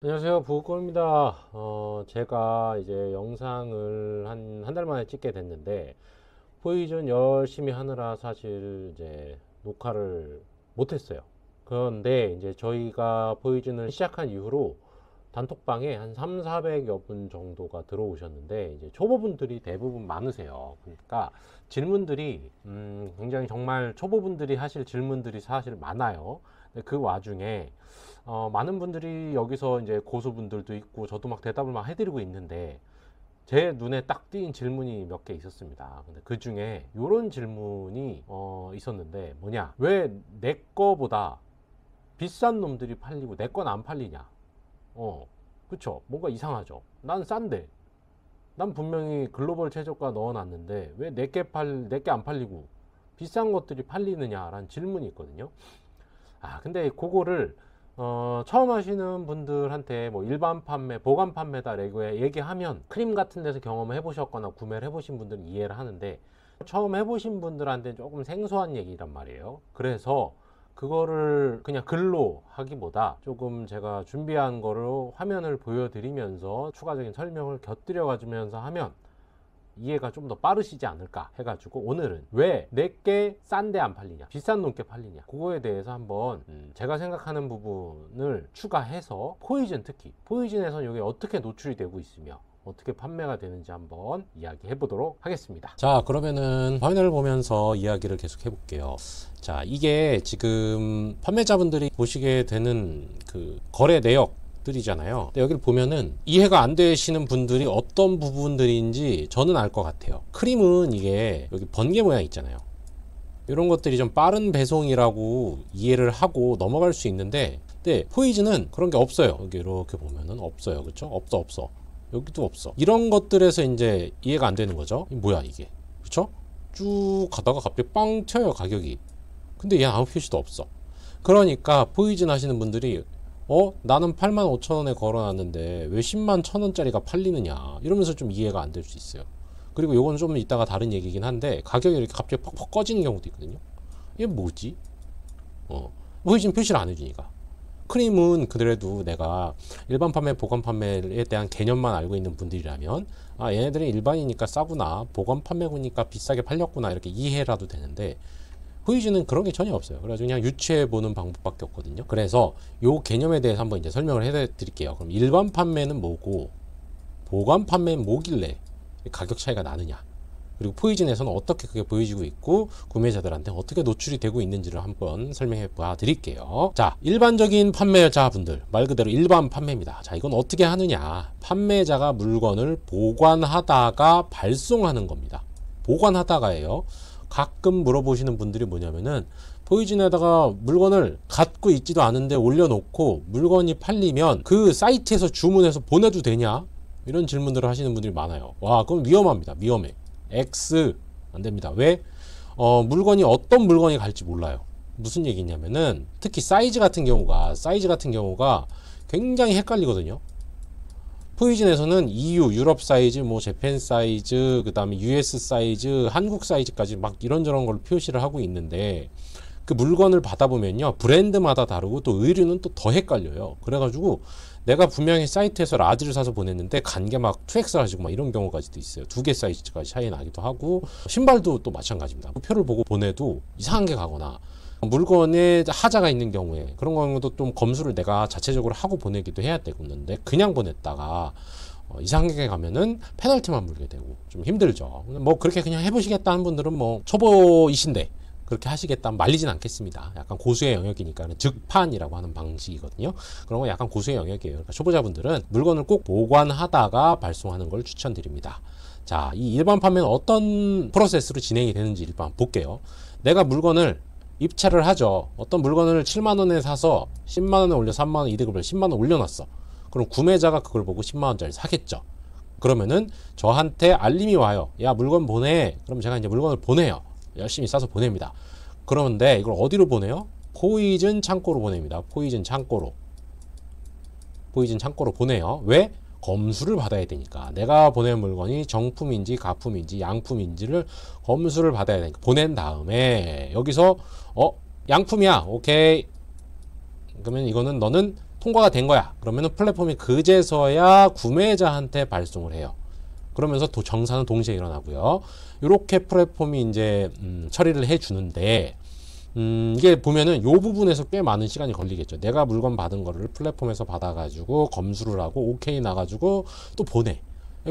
안녕하세요, 부국골입니다. 제가 이제 영상을 한 달 만에 찍게 됐는데, 포이즌 열심히 하느라 사실 이제 녹화를 못했어요. 그런데 이제 저희가 포이즌을 시작한 이후로 단톡방에 한 3, 400여 분 정도가 들어오셨는데, 이제 초보분들이 대부분 많으세요. 그러니까 질문들이, 굉장히 정말 초보분들이 하실 질문들이 사실 많아요. 근데 그 와중에 많은 분들이 여기서 이제 고수분들도 있고 저도 막 대답을 막 해드리고 있는데 제 눈에 딱 띈 질문이 몇 개 있었습니다. 근데 그 중에 이런 질문이 있었는데 뭐냐? 왜 내 거보다 비싼 놈들이 팔리고 내 건 안 팔리냐? 그쵸? 뭔가 이상하죠? 난 싼데. 난 분명히 글로벌 최저가 넣어놨는데 왜 내게 안 팔리고 비싼 것들이 팔리느냐라는 질문이 있거든요. 근데 그거를 처음 하시는 분들한테 뭐 일반 판매, 보관 판매다 얘기하면 크림 같은 데서 경험을 해보셨거나 구매를 해보신 분들은 이해를 하는데 처음 해보신 분들한테 조금 생소한 얘기란 말이에요. 그래서 그거를 그냥 글로 하기보다 조금 제가 준비한 거로 화면을 보여드리면서 추가적인 설명을 곁들여 가지면서 하면 이해가 좀 더 빠르시지 않을까 해가지고 오늘은 왜 내게 싼데 안 팔리냐, 비싼 놈께 팔리냐, 그거에 대해서 한번 제가 생각하는 부분을 추가해서 특히 포이즌에서는 이게 어떻게 노출이 되고 있으며 어떻게 판매가 되는지 한번 이야기해 보도록 하겠습니다. 자, 그러면은 화면을 보면서 이야기를 계속 해볼게요. 자, 이게 지금 판매자분들이 보시게 되는 그 거래 내역 들이잖아요. 근데 여기를 보면은 이해가 안 되시는 분들이 어떤 부분들인지 저는 알 것 같아요. 크림은 이게 여기 번개 모양 있잖아요. 이런 것들이 좀 빠른 배송이라고 이해를 하고 넘어갈 수 있는데, 근데 포이즌은 그런 게 없어요. 여기 이렇게 보면은 없어요. 그쵸? 없어. 여기도 없어. 이런 것들에서 이제 이해가 안 되는 거죠. 뭐야 이게? 그쵸? 쭉 가다가 갑자기 빵 튀어요, 가격이. 근데 얘 아무 표시도 없어. 그러니까 포이즌 하시는 분들이 나는 85,000원에 걸어놨는데 왜 101,000원짜리가 팔리느냐 이러면서 좀 이해가 안 될 수 있어요. 그리고 요거는 좀 이따가 다른 얘기긴 한데 가격이 이렇게 갑자기 퍽퍽 꺼지는 경우도 있거든요. 이게 뭐지? 포이즌 표시를 안 해주니까. 크림은 그래도 내가 일반 판매, 보관 판매에 대한 개념만 알고 있는 분들이라면 얘네들은 일반이니까 싸구나, 보관 판매구니까 비싸게 팔렸구나 이렇게 이해라도 되는데, 포이즌은 그런 게 전혀 없어요. 그래서 그냥 유추해 보는 방법밖에 없거든요. 그래서 요 개념에 대해서 한번 이제 설명을 해 드릴게요. 그럼 일반 판매는 뭐고 보관 판매는 뭐길래 가격 차이가 나느냐, 그리고 포이즌에서는 어떻게 그게 보여지고 있고 구매자들한테 어떻게 노출이 되고 있는지를 한번 설명해 봐 드릴게요. 자, 일반적인 판매자분들, 말 그대로 일반 판매입니다. 자, 이건 어떻게 하느냐, 판매자가 물건을 보관하다가 발송하는 겁니다. 보관하다가예요. 가끔 물어보시는 분들이 뭐냐면은 포이즌에다가 물건을 갖고 있지도 않은데 올려놓고 물건이 팔리면 그 사이트에서 주문해서 보내도 되냐, 이런 질문들을 하시는 분들이 많아요. 와, 그럼 위험합니다. 위험해. X 안 됩니다. 왜? 물건이 어떤 물건이 갈지 몰라요. 무슨 얘기냐면은 특히 사이즈 같은 경우가 굉장히 헷갈리거든요. 포이즌에서는 EU, 유럽 사이즈, 뭐 재팬 사이즈, 그 다음에 US 사이즈, 한국 사이즈까지 막 이런저런 걸 표시를 하고 있는데, 그 물건을 받아보면요, 브랜드마다 다르고 또 의류는 또 더 헷갈려요. 그래가지고 내가 분명히 사이트에서 라지를 사서 보냈는데 간 게 막 2X 가지고 막 이런 경우까지도 있어요. 두 개 사이즈까지 차이 나기도 하고, 신발도 또 마찬가지입니다. 표를 보고 보내도 이상한 게 가거나 물건에 하자가 있는 경우에, 그런 경우도 좀 검수를 내가 자체적으로 하고 보내기도 해야 되겠는데, 그냥 보냈다가 이상하게 가면은 페널티만 물게 되고 좀 힘들죠. 뭐 그렇게 그냥 해보시겠다 하는 분들은 뭐 초보이신데 그렇게 하시겠다 말리진 않겠습니다. 약간 고수의 영역이니까 즉판이라고 하는 방식이거든요. 그런 거 약간 고수의 영역이에요. 그러니까 초보자분들은 물건을 꼭 보관하다가 발송하는 걸 추천드립니다. 자, 이 일반 판매는 어떤 프로세스로 진행이 되는지 일단 볼게요. 내가 물건을 입찰을 하죠. 어떤 물건을 7만원에 사서 10만원에 올려 3만원 이득을 10만원 올려놨어. 그럼 구매자가 그걸 보고 10만원짜리 사겠죠. 그러면은 저한테 알림이 와요. 야, 물건 보내. 그럼 제가 이제 물건을 보내요. 열심히 싸서 보냅니다. 그런데 이걸 어디로 보내요? 포이즌 창고로 보냅니다. 포이즌 창고로 보내요. 왜? 검수를 받아야 되니까. 내가 보낸 물건이 정품인지 가품인지 양품인지를 검수를 받아야 되니까. 보낸 다음에 여기서 양품이야. 오케이. 그러면 이거는 너는 통과가 된 거야. 그러면은 플랫폼이 그제서야 구매자한테 발송을 해요. 그러면서 정산은 동시에 일어나고요. 이렇게 플랫폼이 이제 처리를 해 주는데 이게 보면은 요 부분에서 꽤 많은 시간이 걸리겠죠. 내가 물건 받은 거를 플랫폼에서 받아가지고 검수를 하고 오케이 나가지고 또 보내.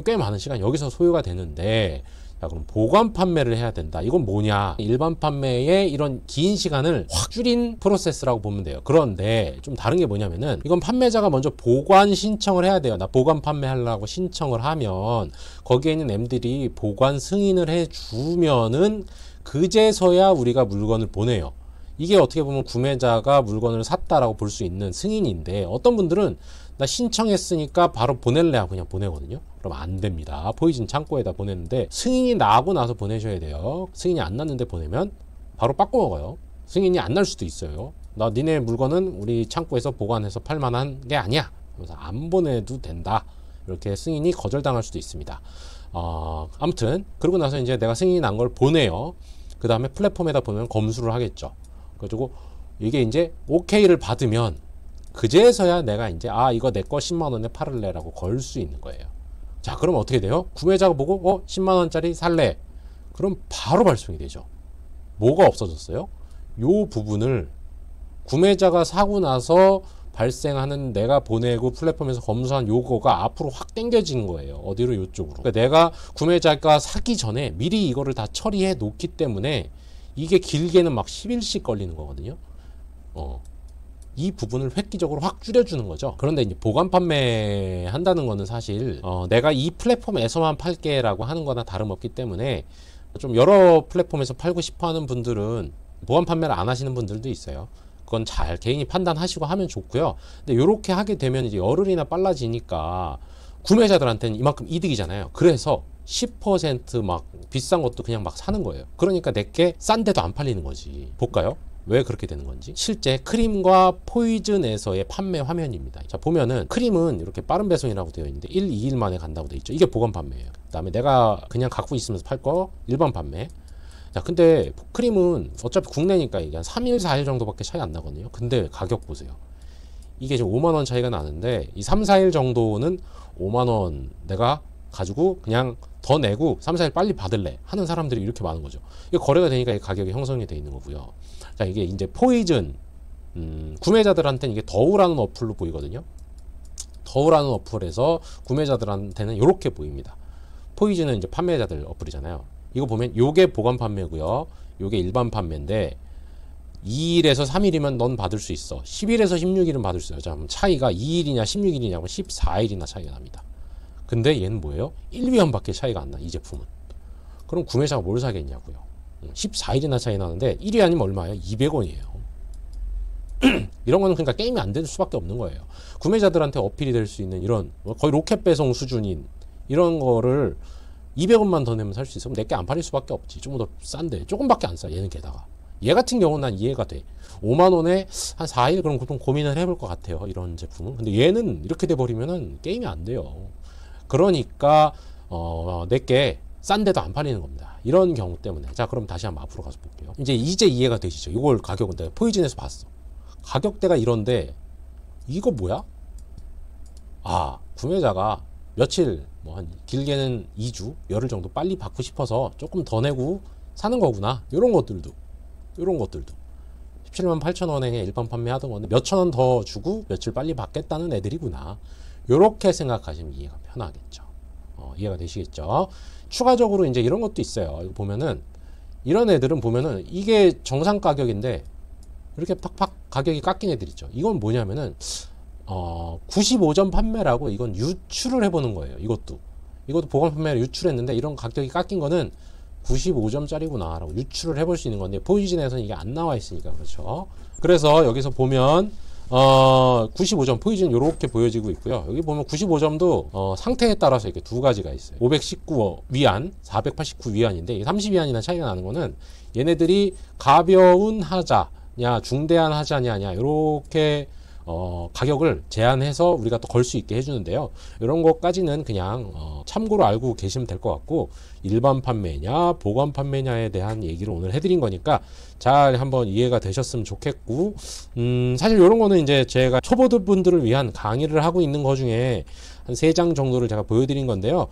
꽤 많은 시간 여기서 소요가 되는데, 자, 그럼 보관 판매를 해야 된다. 이건 뭐냐? 일반 판매의 이런 긴 시간을 확 줄인 프로세스라고 보면 돼요. 그런데 좀 다른 게 뭐냐면은, 이건 판매자가 먼저 보관 신청을 해야 돼요. 나 보관 판매하려고 신청을 하면 거기에 있는 M들이 보관 승인을 해주면은 그제서야 우리가 물건을 보내요. 이게 어떻게 보면 구매자가 물건을 샀다라고 볼 수 있는 승인인데, 어떤 분들은 나 신청했으니까 바로 보낼래 하고 그냥 보내거든요. 그럼 안 됩니다. 포이즌 창고에다 보냈는데 승인이 나고 나서 보내셔야 돼요. 승인이 안 났는데 보내면 바로 빠꾸 먹어요. 승인이 안 날 수도 있어요. 나 니네 물건은 우리 창고에서 보관해서 팔만한 게 아니야. 그래서 안 보내도 된다. 이렇게 승인이 거절당할 수도 있습니다. 아무튼 그러고 나서 이제 내가 승인이 난 걸 보내요. 그 다음에 플랫폼에다 보면 검수를 하겠죠. 그리고 이게 이제 오케이를 받으면 그제서야 내가 이제 이거 내 거 10만 원에 팔을래라고 걸 수 있는 거예요. 자, 그럼 어떻게 돼요? 구매자가 보고 10만 원짜리 살래. 그럼 바로 발송이 되죠. 뭐가 없어졌어요? 요 부분을 구매자가 사고 나서 발생하는, 내가 보내고 플랫폼에서 검수한 요거가 앞으로 확 당겨진 거예요. 어디로? 요쪽으로. 그러니까 내가 구매자가 사기 전에 미리 이거를 다 처리해 놓기 때문에 이게 길게는 막 10일씩 걸리는 거거든요. 이 부분을 획기적으로 확 줄여주는 거죠. 그런데 이제 보관 판매 한다는 거는 사실 내가 이 플랫폼에서만 팔게라고 하는 거나 다름없기 때문에 좀 여러 플랫폼에서 팔고 싶어 하는 분들은 보관 판매를 안 하시는 분들도 있어요. 그건 잘 개인이 판단하시고 하면 좋고요. 근데 이렇게 하게 되면 이제 열흘이나 빨라지니까 구매자들한테는 이만큼 이득이잖아요. 그래서 10% 막 비싼 것도 그냥 막 사는 거예요. 그러니까 내게 싼데도 안 팔리는 거지. 볼까요? 왜 그렇게 되는 건지. 실제 크림과 포이즌에서의 판매 화면입니다. 자, 보면은 크림은 이렇게 빠른 배송이라고 되어 있는데 1, 2일 만에 간다고 되어 있죠. 이게 보관 판매예요. 그 다음에 내가 그냥 갖고 있으면서 팔 거 일반 판매. 자, 근데 크림은 어차피 국내니까 이게 한 3일, 4일 정도밖에 차이 안 나거든요. 근데 가격 보세요. 이게 지금 5만 원 차이가 나는데 이 3, 4일 정도는 5만 원 내가 가지고 그냥 더 내고 3, 4일 빨리 받을래 하는 사람들이 이렇게 많은 거죠. 이게 거래가 되니까 이 가격이 형성이 되어 있는 거고요. 자, 이게 이제 포이즌 구매자들한테는 이게 더우라는 어플로 보이거든요. 더우라는 어플에서 구매자들한테는 이렇게 보입니다. 포이즌은 이제 판매자들 어플이잖아요. 이거 보면 요게 보관 판매고요. 요게 일반 판매인데 2일에서 3일이면 넌 받을 수 있어. 10일에서 16일은 받을 수 있어요. 자, 그럼 차이가 2일이냐 16일이냐면 14일이나 차이가 납니다. 근데 얘는 뭐예요? 1위안밖에 차이가 안 나, 이 제품은. 그럼 구매자가 뭘 사겠냐고요. 14일이나 차이 나는데 1위 아니면 얼마예요? 200원이에요. 이런 거는 그러니까 게임이 안 될 수밖에 없는 거예요. 구매자들한테 어필이 될 수 있는 이런 거의 로켓 배송 수준인 이런 거를 200원만 더 내면 살 수 있어. 그럼 내게 안 팔릴 수밖에 없지. 좀 더 싼데 조금밖에 안 싸. 얘는 게다가 얘 같은 경우는 난 이해가 돼. 5만 원에 한 4일 그럼 보통 고민을 해볼 것 같아요. 이런 제품은. 근데 얘는 이렇게 돼 버리면은 게임이 안 돼요. 그러니까 내게 싼데도 안 팔리는 겁니다. 이런 경우 때문에. 자, 그럼 다시 한번 앞으로 가서 볼게요. 이제 이해가 되시죠? 이걸 가격은 내가 포이즌에서 봤어. 가격대가 이런데 이거 뭐야? 구매자가 며칠 뭐 한 길게는 2주 열흘 정도 빨리 받고 싶어서 조금 더 내고 사는 거구나. 이런 것들도 17만 8천 원에 일반 판매하던 건데 몇천 원 더 주고 며칠 빨리 받겠다는 애들이구나. 이렇게 생각하시면 이해가 편하겠죠. 이해가 되시겠죠? 추가적으로 이제 이런 것도 있어요. 이거 보면은 이런 애들은 보면은 이게 정상 가격인데 이렇게 팍팍 가격이 깎인 애들 있죠. 이건 뭐냐면은 95점 판매라고 이건 유출을 해보는 거예요. 이것도 보관 판매를 유출했는데 이런 가격이 깎인 거는 95점짜리구나 라고 유출을 해볼 수 있는 건데 포이즌에서는 이게 안 나와 있으니까 그렇죠. 그래서 여기서 보면 95점 포이즌 이렇게 보여지고 있고요. 여기 보면 95점도 상태에 따라서 이렇게 두 가지가 있어요. 519 위안, 489 위안인데 30위안이나 차이가 나는 거는 얘네들이 가벼운 하자냐 중대한 하자냐냐 이렇게 가격을 제한해서 우리가 또 걸 수 있게 해주는데요. 이런 것까지는 그냥 참고로 알고 계시면 될 것 같고, 일반 판매냐 보관 판매냐에 대한 얘기를 오늘 해드린 거니까 잘 한번 이해가 되셨으면 좋겠고, 사실 이런 거는 이제 제가 초보분들을 위한 강의를 하고 있는 것 중에 한 3장 정도를 제가 보여드린 건데요.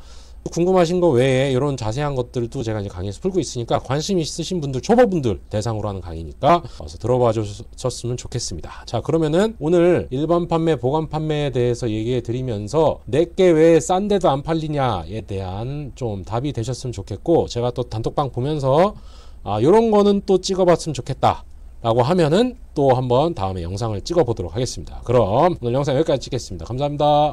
궁금하신 거 외에 이런 자세한 것들도 제가 이제 강의에서 풀고 있으니까 관심 있으신 분들, 초보분들 대상으로 하는 강의니까 와서 들어봐 주셨으면 좋겠습니다. 자, 그러면은 오늘 일반 판매, 보관 판매에 대해서 얘기해 드리면서 내게 왜 싼 데도 안 팔리냐에 대한 좀 답이 되셨으면 좋겠고, 제가 또 단톡방 보면서 요런 거는 또 찍어봤으면 좋겠다 라고 하면은 또 한번 다음에 영상을 찍어 보도록 하겠습니다. 그럼 오늘 영상 여기까지 찍겠습니다. 감사합니다.